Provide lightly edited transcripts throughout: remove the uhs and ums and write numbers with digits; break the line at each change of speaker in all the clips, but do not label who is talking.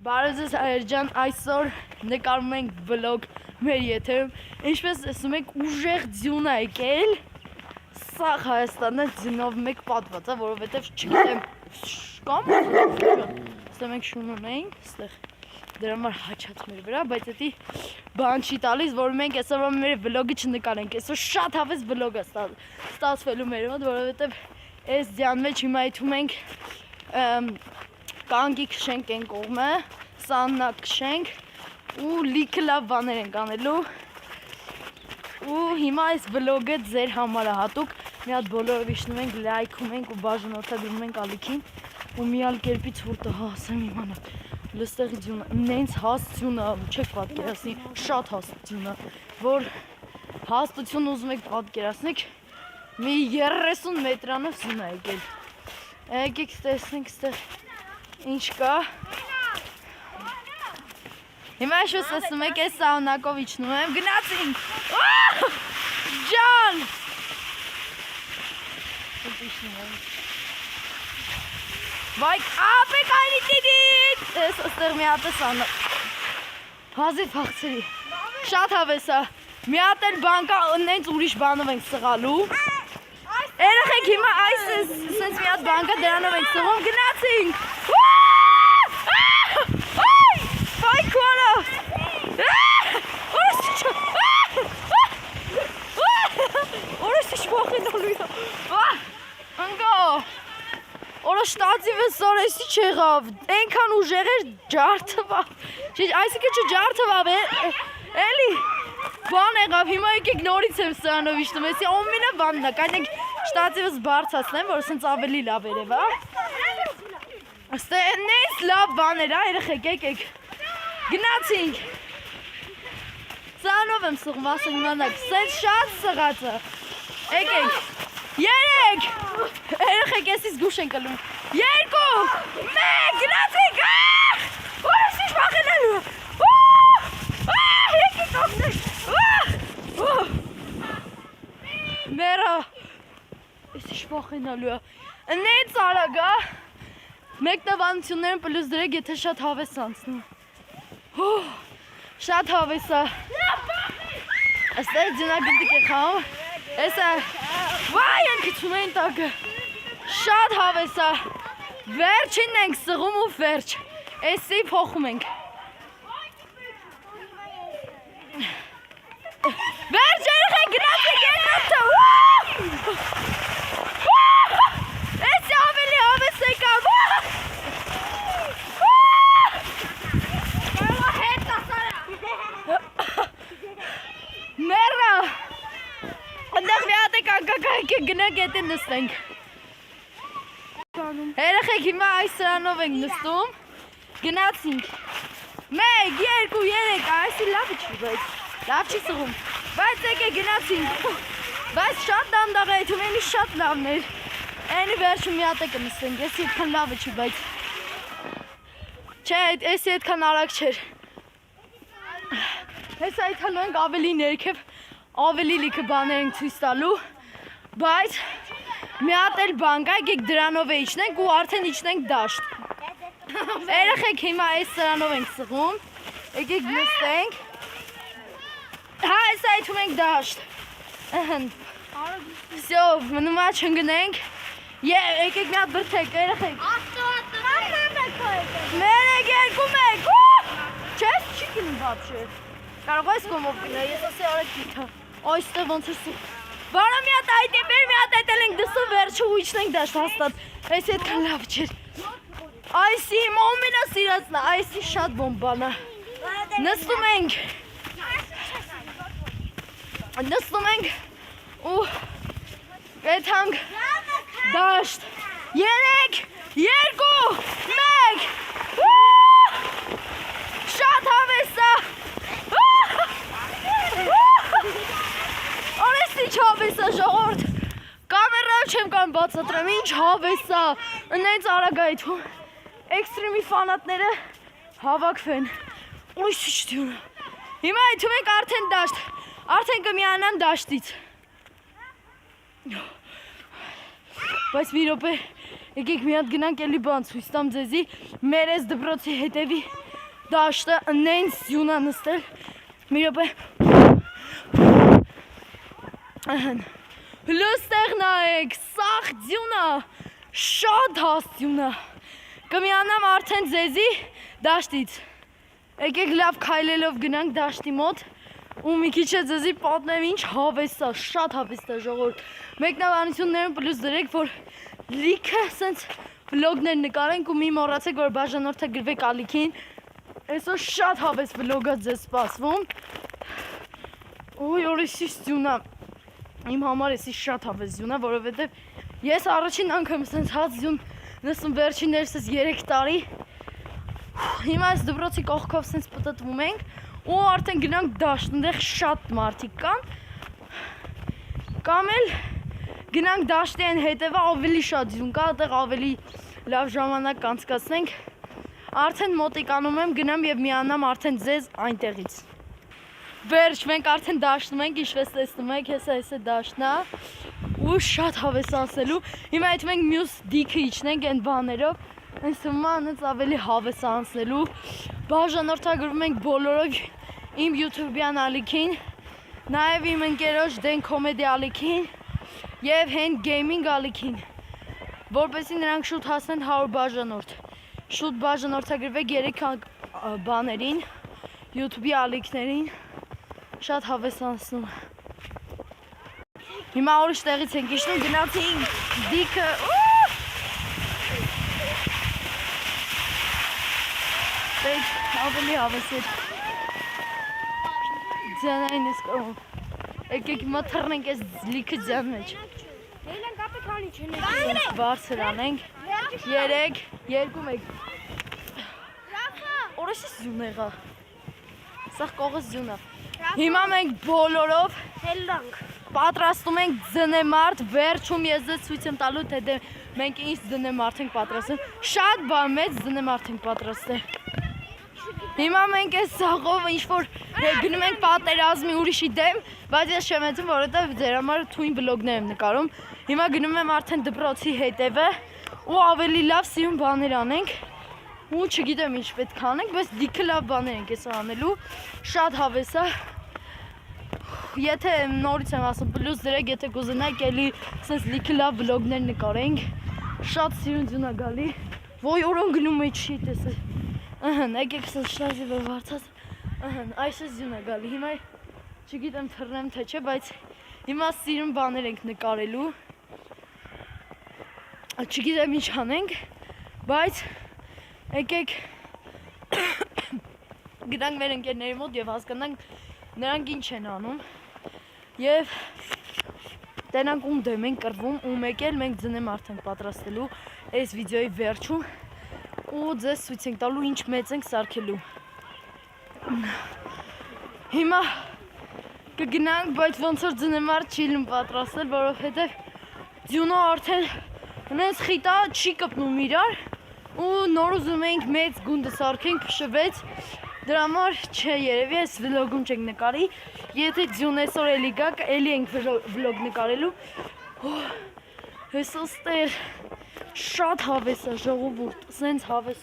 Բարև ձեզ հայեր ջան, այսօր նկարում ենք վլոգ մեր եթերում, ինչպես ասում եք ուժեղ ձյուն է եկել, սա Հայաստանը ձյունով մեկ պատված է, որովհետև չգիտեմ կամ ստեղ մենք շուն ունենք, ստեղ դրա համար հաչած մեր վրա, բայց էդի բան չի տալիս, որ մենք այսօր մեր վլոգը չնկարենք, այսօր շատ հավես վլոգ է ստացվելու մեր մոտ, որովհետև այս ձյան մեջ հիմա եթում ենք կանգի քշենք են կողմը, սաննա քշենք ու լիքը լավ բաներ ենք անելու ու հիմա այս վլոգը ձեր համար է հատուկ մի հատ բոլորով իջնում ենք, լայքում ենք ու բաժանորդագրում ենք ալիքին ու մի հալ կերպից որտը ասեմ իմանաք լստեղի ձյունը, նենց հաստ ձյունը, չեք պատկերացնի, շատ հաստ ձյունը, որ հաստություն ուզում եք պատկերացնեք, մի 30 մետրանով ձյուն է եկել, եկեք տեսնենք ստեղ ինչ կա, հիմա շուս ասում եք ես սաունակով իջնում եմ, գնացինք, ջան, վայք ապեք այնի տիգիտ, ես աստեղ մի հատ է սանակ, հազիվ հաղցերի, շատ հավես է, մի հատ էլ բանկա նենց ուրիշ բանով ենք սղալու, երեխեք հիմա այս սենց մի հատ բանկա դրանով ենք սղում, գնացինք, Վայքոանա, օրս ինչ վախենալու է, ընգա, օրս շտացիվս օրեսի չեղավ, ենքան ուժեղ էր ջարդվա, այսիկը չջարդվավ, էլի, բան եղավ, հիմա եկեք նորից եմ սրանով իշտում, եսի օմինը բանն է, կայնենք շտացիվս բարձացնեմ, որ սենց ավելի լավ երևա, աստե նես լավ բաներ է, երեխեք, եկեք, գնացինք, սրանով եմ սղում, ասում իմանակ, սենց շատ սղած է, եկեք, երեք, երեխեք, ես զգուշ ենք ըլում, երկու, մեկ, գնացինք, որս ինչ վախենալու, եկեք ողնեք, մերա, ես ինչ վախենալու է, նենց արագ է, մեկ տվանություններն պլյուս դրեք, եթե շատ հավես անցնում, շատ հավես է, աստեղ ձյունագնդիկ է խաղում, ես է, վայ են կչում են տակը, շատ հավես է, վերջին ենք սղում ու վերջ, եսի փոխում ենք, վերջ երեխեք գնաց եք երկնատը, եսի ավելի հավես եկավ, Մերա, ընդեղ մի հատ եք անկակայք եք գնակ ետ են նստենք, երեխեք հիմա այս սրանով ենք նստում, գնացինք, մեկ, երկու, երեք, այսի լավը չի, բայց լավ չի սղում, բայց եք է գնացինք, բայց շատ դանդաղ է եթում, ենի շատ լավն էր, ենի վերջում մի հատ եք նստենք, եսի ետքան լավը չի, բայց չէ, եսի ետքան արագ չեր, Ես այդհալու ենք ավելի ներքև, ավելի լիքը բաներ ենք ցույց տալու, բայց մի հատ էլ բան կա, եկեք դրանով է իջնենք ու արդեն իջնենք դաշտ։ Երեխեք հիմա այս սրանով ենք սղում, եկեք նստենք, հա այս այդում ենք դաշտ, Всё, մնում է չընգնենք, եկեք մի հատ բրթեք, երեխեք, մերեք երկու մեկ, չես չի կինում բապշեր, կարող այս կոմով կինա, ես ասի արեք գիթա, այստեղ ոնց ես վարը մի հատ այդ է բեր, մի հատ այդ էլ ենք դսում վերջը ու իջնենք դաշտ հաստատ, այս ետքան լավ չեր, այսի իմ օմինը սիրացնա, այսի շատ բոմբան է, նստում ենք ու գետանք դաշտ, երեք, երկու, մեկ, շատ հավես է, Օրես ինչ հավես է ժողորդ, կամերայով չեմ կան բացատրեմ, ինչ հավես է, նենց արագ այդում, էքստրիմի ֆանատները հավակվեն, ույս ինչ դյունը, հիմա այդում ենք արդեն դաշտ, արդեն կմիանամ դաշտից, բայց մի րոպե, եկեք մի հատ գնանք էլի բան ցույց տամ ձեզի, մեր այս դպրոցի հետևի դաշտը նենց ձյունա նստել մի րոպե լստեղ նայեք սաղ ձյունա շատ հաստ ձյունա կմիանամ արդեն ձեզի դաշտից եկեք լավ քայլելով գնանք դաշտի մոտ ու մի քիչ է ձեզի պատմեմ ինչ հավես է շատ հավես է ժողովուրդ մեկնաբանություններում պլյուս դրեք որ լիքը սենց վլոգներ նկարենք ու մի մոռացեք որ բաժանորդը գրվեք ալիքին այսօր շատ հավես վլոգ է ձեզ սպասվում Ոյ օրեսի ձյունա իմ համար էսի շատ հավես ձյուն է որովհետև ես առաջին անգամ սենց հաց ձյուն նստում վերջիններս 3 տարի հիմա այս դպրոցի կողքով սենց պտտվում ենք ու արդեն գնանք դաշտ այնտեղ շատ մարդիկ կան կամ էլ գնանք դաշտի այն հետևը ավելի շատ ձյուն կա այդտեղ ավելի լավ ժամանակ կանցկացնենք արդեն մոտիկանում եմ գնամ եւ միանամ արդեն ձեզ այնտեղից Վերջ մենք արդեն դաշտում ենք ինչպես տեսնում եք հեսա է դաշտն է ու շատ հավես անցնելու հիմա այդ մենք մյուս դիքը իջնենք այն բաներով այս մանից ավելի հավես անցնելու բաժանորդագրվում ենք բոլորով իմ YouTube-յան ալիքին նաև իմ ընկերոջ Դեն Comedy ալիքին եւ Hand Gaming ալիքին որպեսզի նրանք շուտ հասնեն 100 բաժանորդ շուտ բաժանորդագրվեք 3 բաներին YouTube-ի ալիքներին շատ հավես անցնում հիմա ուրիշ տեղից ենք իջնում գնացինք դիքը Teď ավելի հավես էր ձյանային ես կողում եկեք հիմա թռնենք այս լիքը ձյան մեջ
Եյլան կապը քանի չնեք
բարձր անենք 3, 2, 1 Օրեսի ձյուն եղա Սաղ կողս ձյուն է Հիմա մենք բոլորով
Հելլանք
պատրաստում ենք ձնեմարդ վերջում ես ձեզ ցույց եմ տալու թե մենք ինչ ձնեմարդ ենք պատրաստել շատ բան մեծ ձնեմարդ ենք պատրաստել Հիմա մենք այս սաղով ինչ-որ գնում ենք պատերազմի ուրիշի դեմ բայց ես չեմ էցում որովհետև ձեր համար թույն վլոգներ եմ նկարում Հիմա գնում եմ արդեն դպրոցի հետևը ու ավելի լավ սիրուն բաներ անենք ու չգիտեմ ինչ պետք է անենք բայց լիքը լավ բաներ ենք այսօր անելու շատ հավես է Եթե նորից եմ ասում պլյուս դրեք եթե կուզենաք էլի սենց լիքը լավ վլոգներ նկարենք շատ սիրուն ձյուն է գալի Ոյ օրոն գնում է չի տեսել Ահն եկեք սենց շնազի վեր վարձած Ահն այս է ձյուն է գալի հիմա չգիտեմ թռնեմ թե չէ բայց հիմա սիրուն բաներ ենք նկարելու Չգիտեմ ինչ անենք բայց եկեք գնանք մեր ընկերների մոտ եւ հասկանանք նրանք ինչ են անում եւ տենանք ում դեմ են կռվում ու մեկ էլ մենք ձնեմարդ ենք պատրաստելու այս վիդեոյի վերջում ու ձեզ ցույց ենք տալու ինչ մեծ ենք սարքելու հիմա կգնանք բայց ոնց որ ձնեմարդ չի լինում պատրաստել որովհետեւ ձյունը արդեն հենց խիտա չի կպնում իրար ու նոր ուզում ենք մեծ գունդը սարքենք փշվեց Դրա համար չէ երևի այս վլոգում չենք նկարի Եթե ձյուն այսօր էլի գաք էլի ենք վլոգ նկարելու Հեսոս տեր շատ հավես է ժողովուրդ Սենց հավես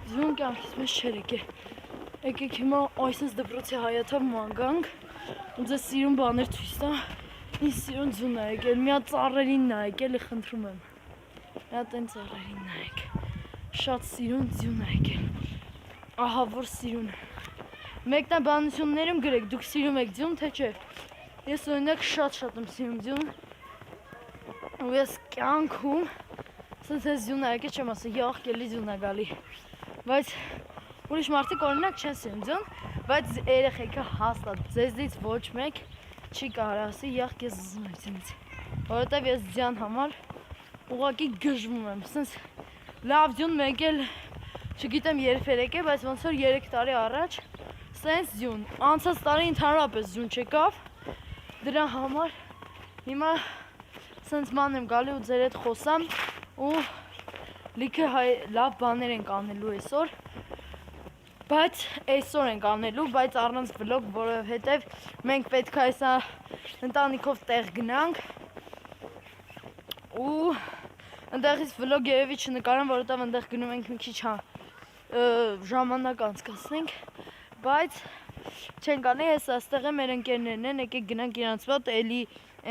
ձյուն կյանքից մեզ չեր եկել Եկեք հիմա այսպես դպրոցի հայաթավ մանգանք ու ձեզ սիրուն բաներ ցույց տամ Ինչ սիրուն ձյուն է եկել մի հատ ծառերին նայեք էլի խնդրում եմ Մի հատ այն ծառերին նայեք Շատ սիրուն ձյուն է եկել Ահա որ սիրուն Մեկնաբանություններում գրեք դուք սիրում եք ձյուն թե չէ Ես օրինակ շատ եմ սիրում ձյուն ու ես կյանքում սենց այս ձյուն է եկել չեմ ասել յախ էլի ձյուն է գալի բայց ուրիշ մարդիկ օրինակ չեն սիրում ձյուն բայց երեխեքը հաստատ ձեզից ոչ մեկ չի կարող ասի յախ ես զզում եմ ձյունից որովհետև ես ձյան համար ուղղակի գժվում եմ սենց լավ ձյուն մեկ էլ չգիտեմ երբ էր եկել բայց ոնց որ 3 տարի առաջ սենց ձյուն անցած տարի ընդհանրապես ձյուն չեկավ դրա համար հիմա սենց ման եմ գալի ու ձեր հետ խոսամ ու լիքը լավ բաներ ենք անելու այսօր բայց այսօր ենք անելու բայց առանց վլոգ որովհետև մենք պետք է այսա ընտանիքով տեղ գնանք ու ընդեղից վլոգ երևի չնկարեմ որովհետև ընդեղ գնում ենք մի քիչ ժամանակ անցկացնենք, բայց չենք անի, ես այստեղ եմ մեր ընկերներն են, եկեք գնանք իրանց մոտ, էլի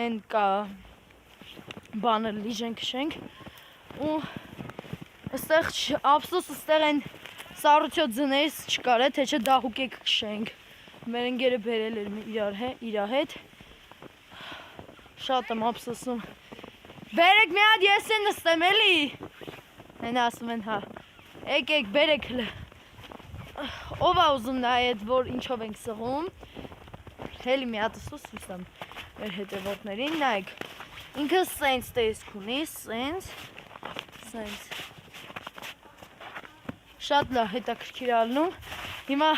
այն կա բանը լիժեն քշենք ու այստեղ ափսոս այստեղ են սառույցյոց ձներից չկար է, թե չէ դահուկ եք քշենք, մեր ընկերը բերել էր իրա հետ, շատ եմ ափսոսում, բերեք մի հատ ես են նստեմ էլի, են ասում են հա, եկեք բերեք հլը, ով է ուզում նայետ, որ ինչով ենք սղում, հելի մի հատ սուս սուսամ մեր հետևորդներին, նայք, ինքը սենց տեսք ունի, սենց, շատ լավ հետաքրքիր ալնում, հիմա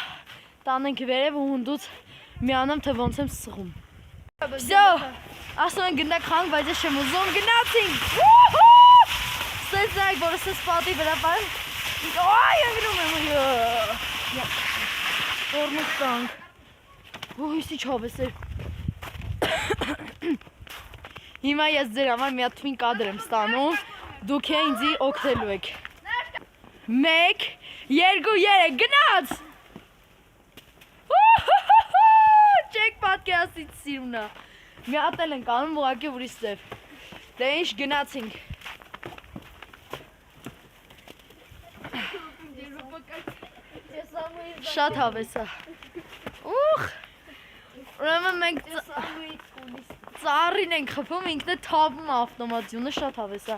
տանենք վերև ու հունդուց միանամ, թե ոնց եմ սղում։ Վսյո, ասում են գնդակ խանք, բայց ես չեմ ուզում, գնացինք, սենց նայք, որ սենց պատի վրա պար, այ ընգնում եմ, որմուտ տանք, հույսի չավես էր, հիմա ես ձեր համար մի հատ թվին կադր եմ ստանում, դուք է ինձի օգնելու եք, 1, 2, 3, գնաց, չեք պատկերացրիք սիրունա, մի հատ էլ ենք անում ուղղակի ուրիշ ձև, դե ինչ գնացինք, շատ հավես է, ուխ, ուրեմն մենք ծառին ենք խփում, ինքն է թափում ավտոմատյունը, շատ հավես է,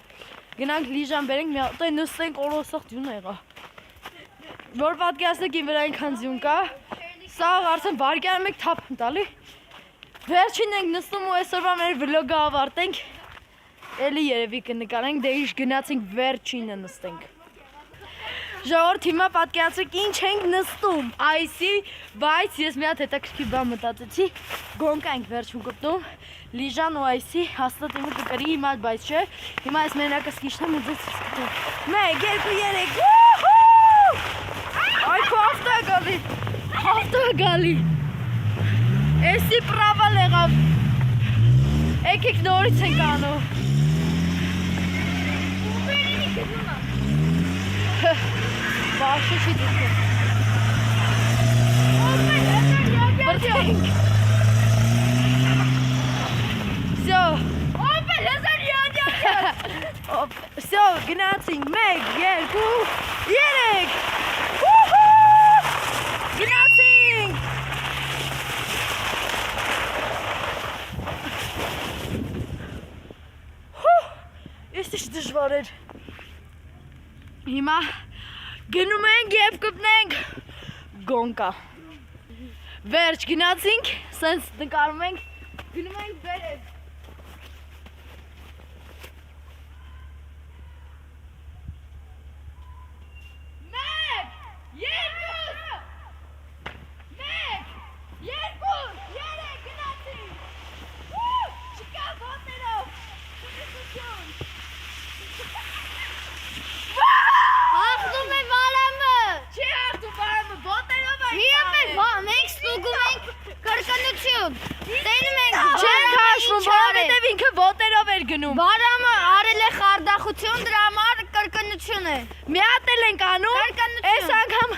գնանք լիժան բերենք, մի հատ նստենք օրոսախ դյուն եղա, որ պատկերացնեք իմ վրա այնքան ձյուն կա, սա արդեն վարկյանում եք թափ եմ տալի, վերջին ենք նստում ու այսօրվա մեր վլոգը ավարտենք, էլի երևի կնկարենք, դե ինչ գնացինք վերջինը նստենք։ Ժողովուրդ հիմա պատկերացրեք ինչ ենք նստում, այսի, բայց ես մի հատ հետաքրքիր բան մտածեցի, գոնկա ենք վերջում կպտում, լիժան ու այսի, հաստատ իմը կկրի հիմա, բայց չէ, հիմա այս մենակը սկիչնեմ ու ձեզ սկպտում, 1, 2, 3, այ քո ավտո է գալի, էսի պրավալ եղավ, եկեք նորից ենք անում, Բաշը չի դիքեմ, բրտենք, վսյո, վսյո, գնացինք, 1, 2, 3, գնացինք, ես ինչ դժվար էր, հիմա գնում ենք և կպնենք գոնկա, վերջ գնացինք, սենց նկարում ենք, գնում ենք վերև, 1, 2, 3 գնացինք, չկա ոտներով,
Հաղթում է վարամը։
Չի հաղթում վարամը, ոտերով ենք
Մենք ստուգում ենք կրկնություն։ Տենում ենք
Չենք հաշվում, որովհետև ինքը ոտերով էր գնում
վարամը արել է խարդախություն, դրա համար կրկնություն է։
Մի հատ էլ ենք անում, այս անգամ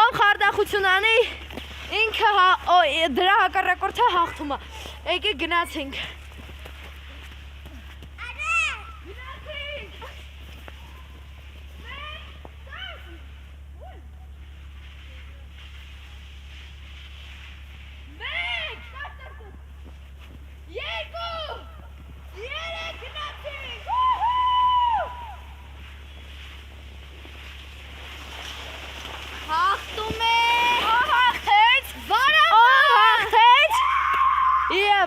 ով խարդախություն անի, ինքը դրա հակառակորդը հաղթում է Եկեք գնացինք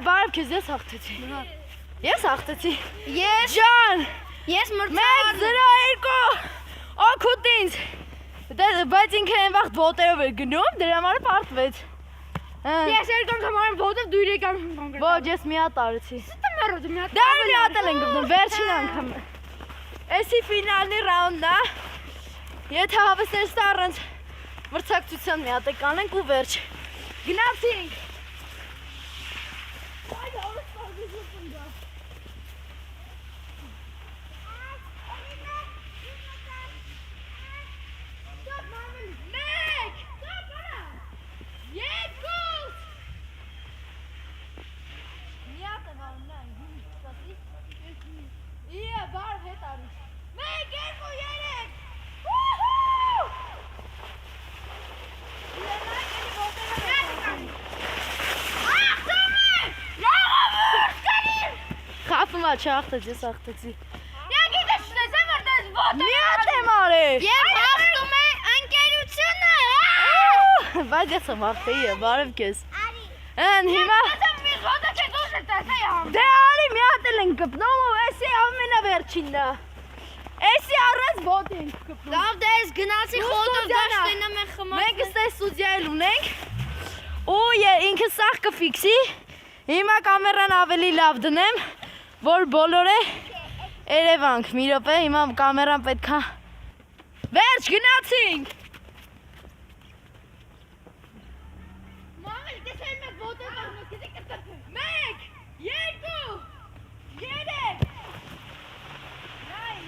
Բարև քեզ ես հաղթեցի Ես հաղթեցի Ջան
Ես մրցարան
1-0-2 Օգուտ ինձ Բայց ինքը այն վաղտ ոտերով էր գնում Դրա համար պարտվեց
Ես երկամ համարում ոտով դու իրեկամ
Ոչ ես մի հատ արեցի
Դա
մի հատ էլ են գտնում վերջին անգամ Էսի ֆինալի ռաունդն է Եթե հավեսներ ստա առանց մրցակցության մի հատ կանենք ու վերջ Գնացինք չհաղթեց, ես հաղթեցի։
Եկեք շնեսեմ որտես ոտը։
Մի հատ եմ արել։
Եվ հաղթում է ընկերությունը։
Բայց ես եմ հաղթեի, բարև քեզ։ Են հիմա
Մի ոտը չէ դուս է տեսա։
դե արի մի հատ էլ ենք կպնում ու էսի ամենավերջինն է։ Էսի առած ոտ ենք կպնում։
Լավ դե ես գնացի
Ու
խոտով
ստուդիան ա։
դաշտենամ են խմած։
Մենք ստե ստուդիա էլ ունենք։ Ու ինքը սաղ կֆիքսի։ Հիմա կամերան ավելի լավ դնեմ, որ բոլորը երևանք։ Մի րոպե, հիմա կամերան պետքա։ Վերջ գնացինք։
Մամել դες էլ մեկ ոտը կազմես, գիտի կտպում։
1 2 3 Նայ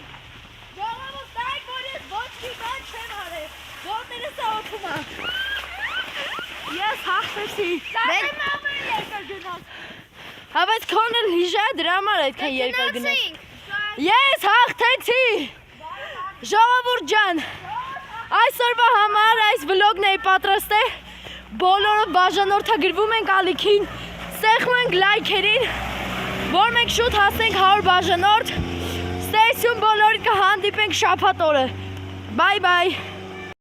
Ժողովուրդ նայ որ ես ոչ մի բան չեմ արել որտեղը սա օգնում է Ես հաղթեցի
Մենք մամել երկար գնաց։
Հա բայց քոնը լիժա դրա համար այդքան երկար գնաց Ես հաղթեցի Ժողովուրդ ջան Այսօրվա համար այս վլոգն էի պատրաստել Բոլորը բաժանորդագրվում ենք ալիքին Սեղմում ենք լայքերին Որ մենք շուտ հասնենք 100 բաժանորդ Ստեսյուն բոլորիդ կհանդիպենք շաբաթ օրը Բայ բայ